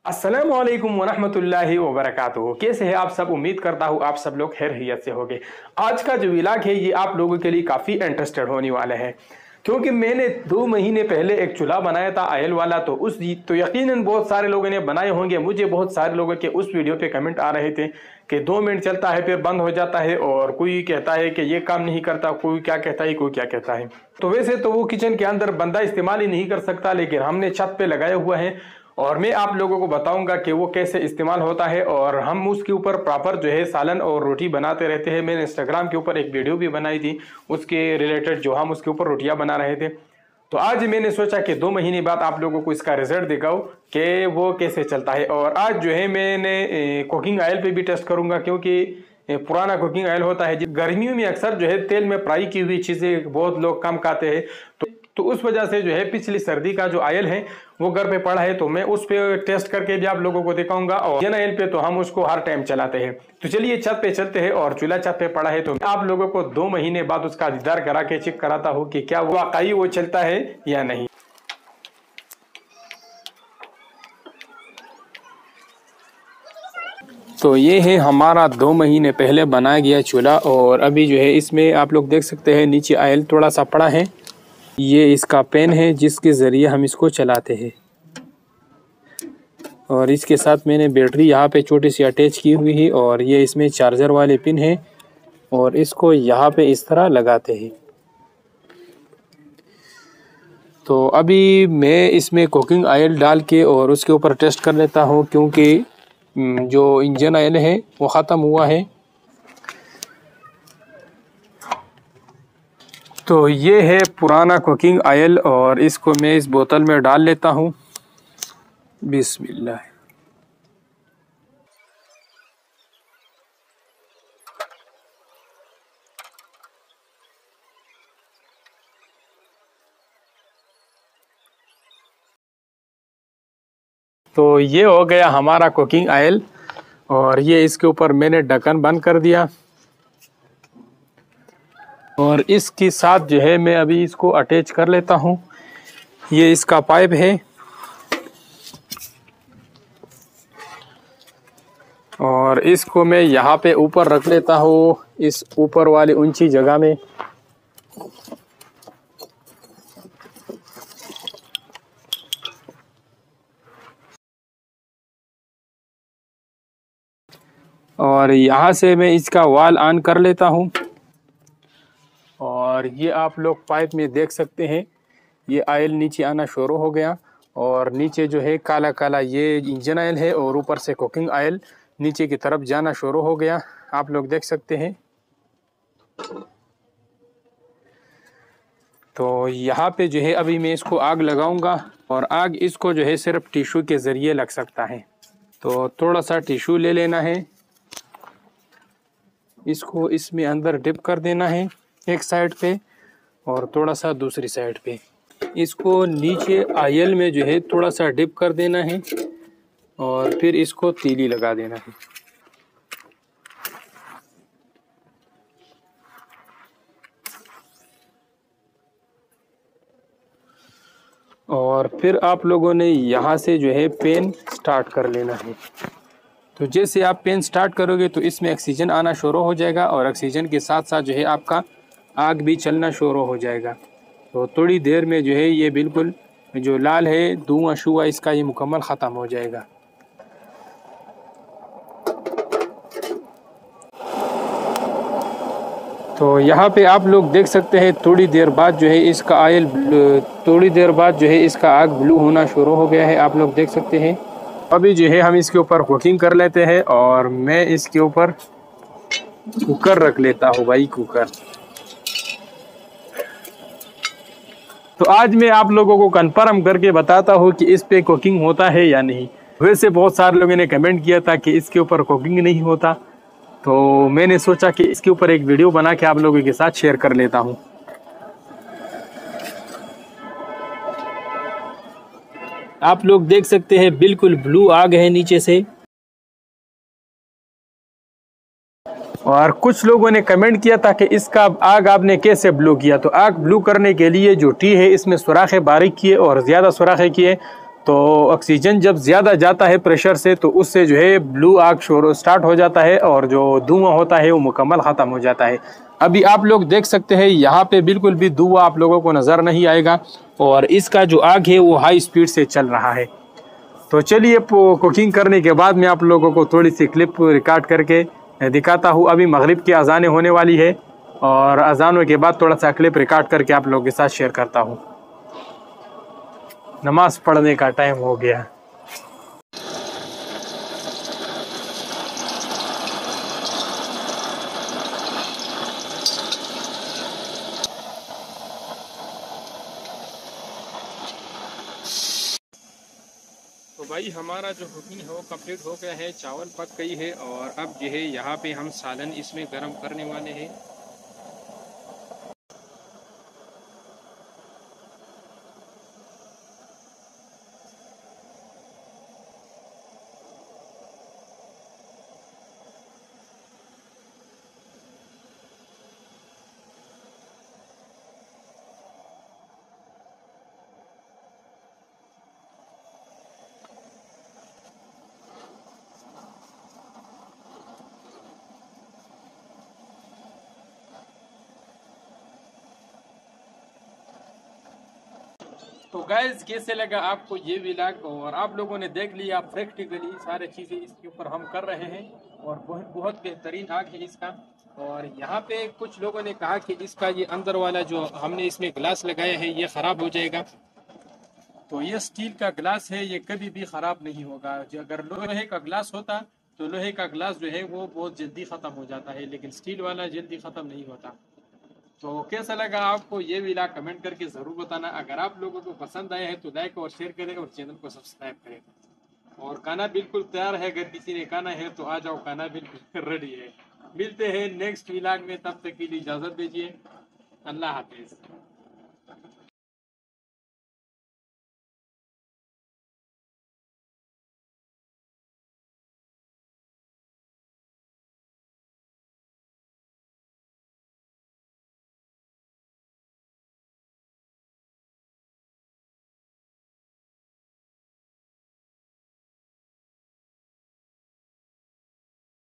अस्सलामुअलैकुम वरहमतुल्लाहि वबरकातुहू। कैसे हैं आप सब? उम्मीद करता हूँ आप सब लोग खैरियत से होंगे। आज का जो व्लॉग है ये आप लोगों के लिए काफ़ी इंटरेस्टेड होने वाला है, क्योंकि मैंने 2 महीने पहले एक चूल्हा बनाया था आयल वाला। तो यकीनन बहुत सारे लोगों ने बनाए होंगे। मुझे बहुत सारे लोगों के उस वीडियो पे कमेंट आ रहे थे कि 2 मिनट चलता है फिर बंद हो जाता है, और कोई कहता है कि ये काम नहीं करता, कोई क्या कहता है, कोई क्या कहता है। तो वैसे तो वो किचन के अंदर बंदा इस्तेमाल ही नहीं कर सकता, लेकिन हमने छत पे लगाया हुआ है और मैं आप लोगों को बताऊंगा कि वो कैसे इस्तेमाल होता है। और हम उसके ऊपर प्रॉपर जो है सालन और रोटी बनाते रहते हैं। मैंने इंस्टाग्राम के ऊपर एक वीडियो भी बनाई थी उसके रिलेटेड, जो हम उसके ऊपर रोटियां बना रहे थे। तो आज मैंने सोचा कि 2 महीने बाद आप लोगों को इसका रिजल्ट दिखाऊं कि वो कैसे चलता है। और आज जो है मैंने कुकिंग ऑयल पे भी टेस्ट करूंगा, क्योंकि पुराना कुकिंग ऑयल होता है। गर्मियों में अक्सर जो है तेल में फ्राई की हुई चीज़ें बहुत लोग कम खाते हैं, तो उस वजह से जो है पिछली सर्दी का जो ऑयल है वो घर पे पड़ा है, तो मैं उस पे टेस्ट करके भी आप लोगों को दिखाऊंगा। और जन ऑयल पे तो हम उसको हर टाइम चलाते हैं। तो चलिए छत पे चलते हैं, और चूल्हा छत पे पड़ा है तो आप लोगों को 2 महीने बाद उसका दीदार करा के चेक कराता हूँ कि क्या वाकई वो चलता है या नहीं। तो ये है हमारा 2 महीने पहले बनाया गया चूल्हा, और अभी जो है इसमें आप लोग देख सकते हैं नीचे ऑयल थोड़ा सा पड़ा है। ये इसका पेन है जिसके ज़रिए हम इसको चलाते हैं, और इसके साथ मैंने बैटरी यहाँ पे छोटी सी अटैच की हुई है, और ये इसमें चार्जर वाले पिन है, और इसको यहाँ पे इस तरह लगाते हैं। तो अभी मैं इसमें कुकिंग ऑयल डाल के और उसके ऊपर टेस्ट कर लेता हूँ, क्योंकि जो इंजन ऑयल है वो ख़त्म हुआ है। तो ये है पुराना कुकिंग ऑयल, और इसको मैं इस बोतल में डाल लेता हूँ। बिस्मिल्लाह। तो ये हो गया हमारा कुकिंग ऑयल, और ये इसके ऊपर मैंने ढक्कन बंद कर दिया। और इसके साथ जो है मैं अभी इसको अटैच कर लेता हूँ। ये इसका पाइप है, और इसको मैं यहाँ पे ऊपर रख लेता हूँ, इस ऊपर वाली ऊंची जगह में। और यहाँ से मैं इसका वाल ऑन कर लेता हूँ, और ये आप लोग पाइप में देख सकते हैं ये ऑयल नीचे आना शुरू हो गया। और नीचे जो है काला काला ये इंजन ऑयल है, और ऊपर से कुकिंग ऑयल नीचे की तरफ जाना शुरू हो गया, आप लोग देख सकते हैं। तो यहाँ पे जो है अभी मैं इसको आग लगाऊंगा, और आग इसको जो है सिर्फ टिश्यू के ज़रिए लग सकता है। तो थोड़ा सा टिश्यू ले लेना है, इसको इसमें अंदर डिप कर देना है एक साइड पे, और थोड़ा सा दूसरी साइड पे। इसको नीचे ऑयल में जो है थोड़ा सा डिप कर देना है, और फिर इसको तीली लगा देना है। और फिर आप लोगों ने यहाँ से जो है पेन स्टार्ट कर लेना है। तो जैसे आप पेन स्टार्ट करोगे तो इसमें ऑक्सीजन आना शुरू हो जाएगा, और ऑक्सीजन के साथ साथ जो है आपका आग भी चलना शुरू हो जाएगा। तो थोड़ी देर में जो है ये बिल्कुल जो लाल है धुआं शुआ इसका ये मुकम्मल ख़त्म हो जाएगा। तो यहाँ पे आप लोग देख सकते हैं थोड़ी देर बाद जो है इसका ऑयल, थोड़ी देर बाद जो है इसका आग ब्लू होना शुरू हो गया है, आप लोग देख सकते हैं। अभी जो है हम इसके ऊपर कुकिंग कर लेते हैं, और मैं इसके ऊपर कुकर रख लेता हूँ भाई, कुकर। तो आज मैं आप लोगों को कंफर्म करके बताता हूँ कि इस पे कुकिंग होता है या नहीं। वैसे बहुत सारे लोगों ने कमेंट किया था कि इसके ऊपर कुकिंग नहीं होता, तो मैंने सोचा कि इसके ऊपर एक वीडियो बना के आप लोगों के साथ शेयर कर लेता हूँ। आप लोग देख सकते हैं बिल्कुल ब्लू आग है नीचे से। और कुछ लोगों ने कमेंट किया था कि इसका आग आपने कैसे ब्लू किया। तो आग ब्लू करने के लिए जो टी है इसमें सुराखें बारीक किए और ज़्यादा सुराखें किए तो ऑक्सीजन जब ज़्यादा जाता है प्रेशर से तो उससे जो है ब्लू आग शोर स्टार्ट हो जाता है और जो धुआं होता है वो मुकम्मल ख़त्म हो जाता है। अभी आप लोग देख सकते हैं यहाँ पे बिल्कुल भी धुआं आप लोगों को नज़र नहीं आएगा और इसका जो आग है वो हाई स्पीड से चल रहा है। तो चलिए कुकिंग करने के बाद मैं आप लोगों को थोड़ी सी क्लिप रिकॉर्ड करके दिखाता हूँ। अभी मगरिब की अजानें होने वाली है और अजानों के बाद थोड़ा सा क्लिप रिकॉर्ड करके आप लोगों के साथ शेयर करता हूँ। नमाज पढ़ने का टाइम हो गया। तो भाई हमारा जो कुकिंग है वो कंप्लीट हो गया है, चावल पक गई है और अब जो है यहाँ पे हम सालन इसमें गर्म करने वाले हैं। तो गैस कैसे लगा आपको ये व्लॉग, और आप लोगों ने देख लिया प्रैक्टिकली सारी चीज़ें इसके ऊपर हम कर रहे हैं और बहुत बहुत बेहतरीन आग है इसका। और यहाँ पे कुछ लोगों ने कहा कि इसका ये अंदर वाला जो हमने इसमें ग्लास लगाया है ये ख़राब हो जाएगा। तो ये स्टील का ग्लास है, ये कभी भी ख़राब नहीं होगा। जो अगर लोहे का ग्लास होता तो लोहे का ग्लास जो है वो बहुत जल्दी ख़त्म हो जाता है, लेकिन स्टील वाला जल्दी ख़त्म नहीं होता। तो कैसा लगा आपको ये व्लॉग कमेंट करके ज़रूर बताना। अगर आप लोगों को पसंद आया है तो लाइक और शेयर करें और चैनल को सब्सक्राइब करें। और खाना बिल्कुल तैयार है, अगर किसी ने खाना है तो आ जाओ, खाना बिल्कुल रेडी है। मिलते हैं नेक्स्ट व्लॉग में, तब तक के लिए इजाज़त दीजिए। अल्लाह हाफिज़।